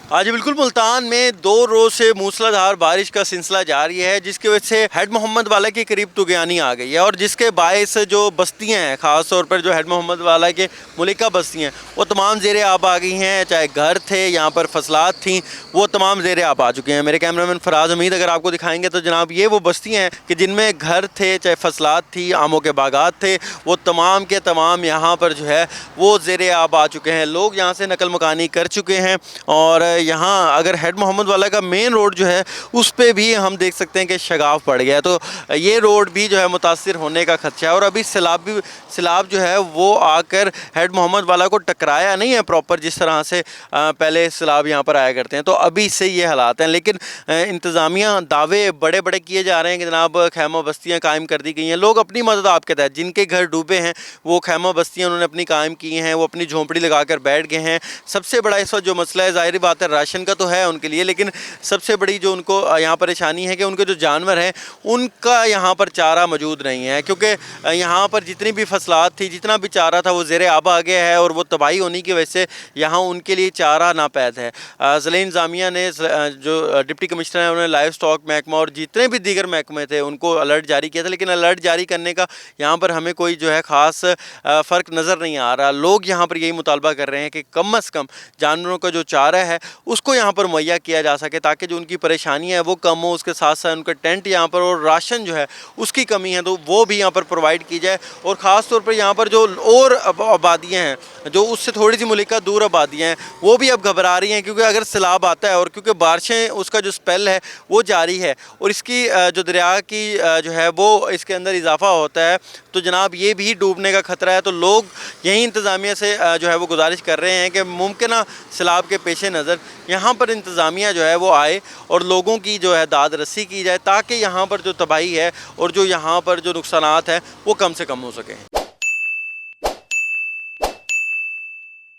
आज बिल्कुल मुल्तान में 2 रोज से मूसलाधार बारिश का सिलसिला जारी है, जिसकी वजह से हेड मोहम्मद वाला के करीब तुगयानी आ गई है और जिसके बायस जो बस्तियां हैं, ख़ास तौर पर जो हेड मोहम्मद वाला के मुलिका बस्तियां हैं, वो तमाम ज़ेर आब आ गई हैं। चाहे घर थे, यहाँ पर फसलात थीं, वो तमाम ज़ेर आब आ चुके हैं। मेरे कैमरामैन फराज हमीद अगर आपको दिखाएंगे तो जनाब ये वो बस्तियाँ हैं कि जिनमें घर थे, चाहे फसलात थी, आमों के बागात थे, वो तमाम के तमाम यहाँ पर जो है वो ज़ेर आब आ चुके हैं। लोग यहाँ से नकल मकानी कर चुके हैं और यहाँ अगर हेड मोहम्मद वाला का मेन रोड जो है उस पे भी हम देख सकते हैं कि शगाफ पड़ गया है, तो ये रोड भी जो है मुतासिर होने का खदशा है। और अभी सैलाब जो है वो आकर हेड मोहम्मद वाला को टकराया नहीं है प्रॉपर, जिस तरह से पहले सैलाब यहाँ पर आया करते हैं, तो अभी से ये हालात हैं। लेकिन इंतज़ामिया दावे बड़े बड़े किए जा रहे हैं कि जनाब खैमा बस्तियाँ कायम कर दी गई हैं। लोग अपनी मदद आपके तहत जिनके घर डूबे हैं वो खैमा बस्तियाँ उन्होंने अपनी कायम की हैं, वो अपनी झोंपड़ी लगा कर बैठ गए हैं। सबसे बड़ा इस वक्त जो मसला है, ज़ाहिर बात है राशन का तो है उनके लिए, लेकिन सबसे बड़ी जो उनको यहाँ परेशानी है कि उनके जो जानवर हैं उनका यहाँ पर चारा मौजूद नहीं है, क्योंकि यहाँ पर जितनी भी फसलात थी, जितना भी चारा था वो ज़ेर आब आ गया है और वो तबाही होने की वजह से यहाँ उनके लिए चारा नापैद है। ज़िला इंतज़ामिया ने जो डिप्टी कमिश्नर हैं उन्होंने लाइव स्टॉक महकमा और जितने भी दीगर महकमे थे उनको अलर्ट जारी किया था, लेकिन अलर्ट जारी करने का यहाँ पर हमें कोई जो है ख़ास फ़र्क नज़र नहीं आ रहा। लोग यहाँ पर यही मुतालबा कर रहे हैं कि कम से कम जानवरों का जो चारा है उसको यहाँ पर मुहैया किया जा सके, ताकि जो उनकी परेशानी है वो कम हो। उसके साथ साथ उनका टेंट यहाँ पर और राशन जो है उसकी कमी है तो वो भी यहाँ पर प्रोवाइड की जाए। और ख़ास तौर पर यहाँ पर जो और आबादियाँ हैं जो उससे थोड़ी सी मुलिका दूर आबादियाँ हैं वो भी अब घबरा रही हैं, क्योंकि अगर सैलाब आता है और क्योंकि बारिशें उसका जो स्पेल है वो जारी है और इसकी जो दरिया की जो है वो इसके अंदर इजाफा होता है, तो जनाब ये भी डूबने का ख़तरा है। तो लोग यही इंतज़ामिया से जो है वो गुजारिश कर रहे हैं कि मुमकिन सैलाब के पेश नज़र यहाँ पर इंतज़ामिया जो है वो आए और लोगों की जो है दाद रसी की जाए, ताकि यहाँ पर जो तबाही है और जो यहाँ पर जो नुकसानात हैं वो कम से कम हो सकें।